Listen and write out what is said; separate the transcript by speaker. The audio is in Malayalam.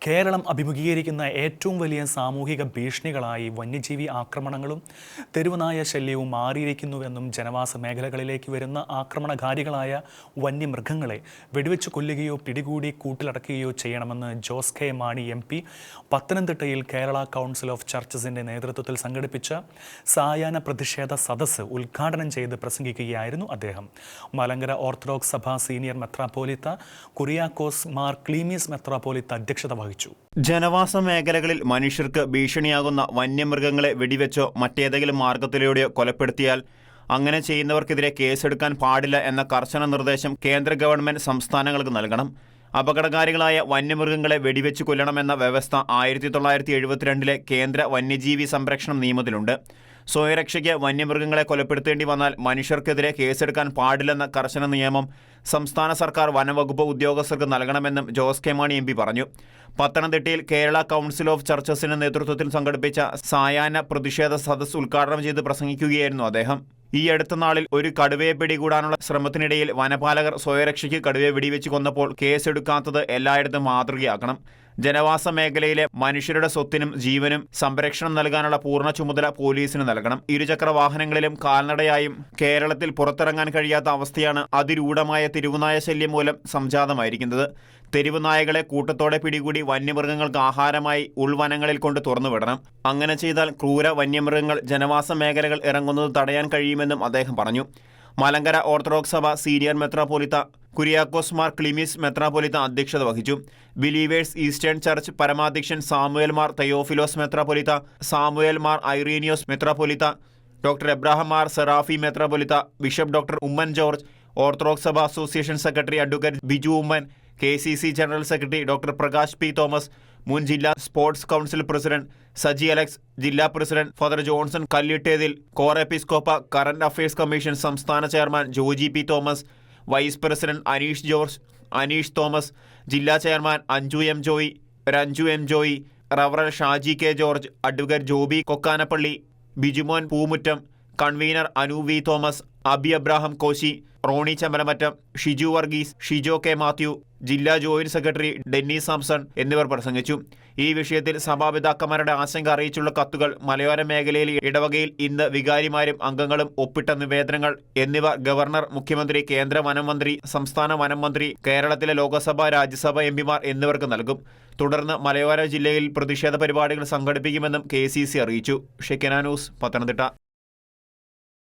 Speaker 1: കേരളം അഭിമുഖീകരിക്കുന്ന ഏറ്റവും വലിയ സാമൂഹിക ഭീഷണികളായി വന്യജീവി ആക്രമണങ്ങളും തെരുവുനായ ശല്യവും മാറിയിരിക്കുന്നുവെന്നും ജനവാസ മേഖലകളിലേക്ക് വരുന്ന ആക്രമണകാരികളായ വന്യമൃഗങ്ങളെ വെടിവെച്ച് കൊല്ലുകയോ പിടികൂടി കൂട്ടിലടക്കുകയോ ചെയ്യണമെന്ന് ജോസ് കെ മാണി MP പത്തനംതിട്ടയിൽ കേരള കൗൺസിൽ ഓഫ് ചർച്ചസിന്റെ നേതൃത്വത്തിൽ സംഘടിപ്പിച്ച സായാഹ്ന പ്രതിഷേധ സദസ്സ് ഉദ്ഘാടനം ചെയ്ത് പ്രസംഗിക്കുകയായിരുന്നു അദ്ദേഹം. മലങ്കര ഓർത്തഡോക്സ് സഭ സീനിയർ മെത്രാപ്പോലിത്ത കുറിയാക്കോസ് മാർ ക്ലീമീസ് മെത്രാപ്പോലിത്ത അധ്യക്ഷത വഹിച്ചു.
Speaker 2: ജനവാസ മേഖലകളിൽ മനുഷ്യർക്ക് ഭീഷണിയാകുന്ന വന്യമൃഗങ്ങളെ വെടിവെച്ചോ മറ്റേതെങ്കിലും മാർഗത്തിലൂടെയോ കൊലപ്പെടുത്തിയാൽ അങ്ങനെ ചെയ്യുന്നവർക്കെതിരെ കേസെടുക്കാൻ പാടില്ല എന്ന കർശന നിർദ്ദേശം കേന്ദ്ര ഗവൺമെന്റ് സംസ്ഥാനങ്ങൾക്ക് നൽകണം. അപകടകാരികളായ വന്യമൃഗങ്ങളെ വെടിവെച്ച് കൊല്ലണമെന്ന വ്യവസ്ഥ 1972 കേന്ദ്ര വന്യജീവി സംരക്ഷണ നിയമത്തിലുണ്ട്. സ്വയരക്ഷയ്ക്ക് വന്യമൃഗങ്ങളെ കൊലപ്പെടുത്തേണ്ടി വന്നാൽ മനുഷ്യർക്കെതിരെ കേസെടുക്കാൻ പാടില്ലെന്ന കർശന നിയമം സംസ്ഥാന സർക്കാർ വനവകുപ്പ് ഉദ്യോഗസ്ഥർക്ക് നൽകണമെന്നും ജോസ് കെ മാണി MP പറഞ്ഞു. പത്തനംതിട്ടയിൽ കേരള കൗൺസിൽ ഓഫ് ചർച്ചസിന്റെ നേതൃത്വത്തിൽ സംഘടിപ്പിച്ച സായാഹ്ന പ്രതിഷേധ സദസ്സ് ഉദ്ഘാടനം ചെയ്ത് പ്രസംഗിക്കുകയായിരുന്നു അദ്ദേഹം. ഈ അടുത്ത നാളിൽ ഒരു കടുവയെ പിടികൂടാനുള്ള ശ്രമത്തിനിടയിൽ വനപാലകർ സ്വയരക്ഷയ്ക്ക് കടുവയെ വെടിവെച്ച് കൊന്നപ്പോൾ കേസെടുക്കാത്തത് എല്ലായിടത്തും മാതൃകയാക്കണം. ജനവാസ മേഖലയിലെ മനുഷ്യരുടെ സ്വത്തിനും ജീവനും സംരക്ഷണം നൽകാനുള്ള പൂർണ്ണ ചുമതല പോലീസിന് നൽകണം. ഇരുചക്ര വാഹനങ്ങളിലും കാൽനടയായും കേരളത്തിൽ പുറത്തിറങ്ങാൻ കഴിയാത്ത അവസ്ഥയാണ് അതിരൂഢമായ തെരുവുനായ ശല്യം മൂലം സംജാതമായിരിക്കുന്നത്. തെരുവുനായകളെ കൂട്ടത്തോടെ പിടികൂടി വന്യമൃഗങ്ങൾക്ക് ആഹാരമായി ഉൾവനങ്ങളിൽ കൊണ്ട് തുറന്നുവിടണം. അങ്ങനെ ചെയ്താൽ ക്രൂര വന്യമൃഗങ്ങൾ ജനവാസ മേഖലകൾ ഇറങ്ങുന്നത് തടയാൻ കഴിയുമെന്നും അദ്ദേഹം പറഞ്ഞു. മലങ്കര ഓർത്തഡോക്സ് സഭ സീനിയർ മെത്രാപ്പോലിത്ത കുറിയാക്കോസ് മാർ ക്ലീമീസ് മെത്രാപ്പോലിത്ത അധ്യക്ഷത വഹിച്ചു. ബിലീവേഴ്സ് ഈസ്റ്റേൺ ചർച്ച് പരമാധ്യക്ഷൻ സാമുവേൽ മാർ തെയോഫിലോസ് മെത്രാപ്പോലിത്ത, സാമുവേൽ മാർ ഐറീനിയോസ് മെത്രാപ്പോലിത്ത, ഡോക്ടർ എബ്രാഹാം മാർ സെറാഫി മെത്രാപ്പോലിത്ത, bishop doctor Oommen George, orthodox സഭ association secretary advocate Biju Oommen, KCC general secretary doctor Prakash P. Thomas, മുൻ ജില്ലാ sports council president Saji Alex, ജില്ലാ president father Johnson Kallittethil, cor episcopa current affairs commission സംസ്ഥാന chairman Joji P. Thomas, vice president Aneesh George, Aneesh Thomas, ജില്ലാ chairman Anju M. Joy, Ranju M. Joy, റവറൽ Shaji K. George, advocate Joby Kokkanappally, Bijumon Poomuttam, convener Anu V. Thomas, Abi Abraham Koshy, Roni Chambalamattam, Shiju Varghese, Shijo K. Mathew, ജില്ലാ ജോയിന്റ് സെക്രട്ടറി ഡെന്നി സാംസൺ എന്നിവർ പ്രസംഗിച്ചു. ഈ വിഷയത്തിൽ സഭാപിതാക്കന്മാരുടെ ആശങ്ക അറിയിച്ചുള്ള കത്തുകൾ മലയോര മേഖലയിലെ ഇടവകയിൽ ഇന്ന് വികാരിമാരും അംഗങ്ങളും ഒപ്പിട്ട നിവേദനങ്ങൾ എന്നിവ ഗവർണർ, മുഖ്യമന്ത്രി, കേന്ദ്ര വനം മന്ത്രി, സംസ്ഥാന വനം മന്ത്രി, കേരളത്തിലെ ലോക്സഭ രാജ്യസഭ MP എന്നിവർക്ക് നൽകും. തുടർന്ന് മലയോര ജില്ലയിൽ പ്രതിഷേധ പരിപാടികൾ സംഘടിപ്പിക്കുമെന്നും KCC അറിയിച്ചു. ഷെക്കന ന്യൂസ്, പത്തനംതിട്ട.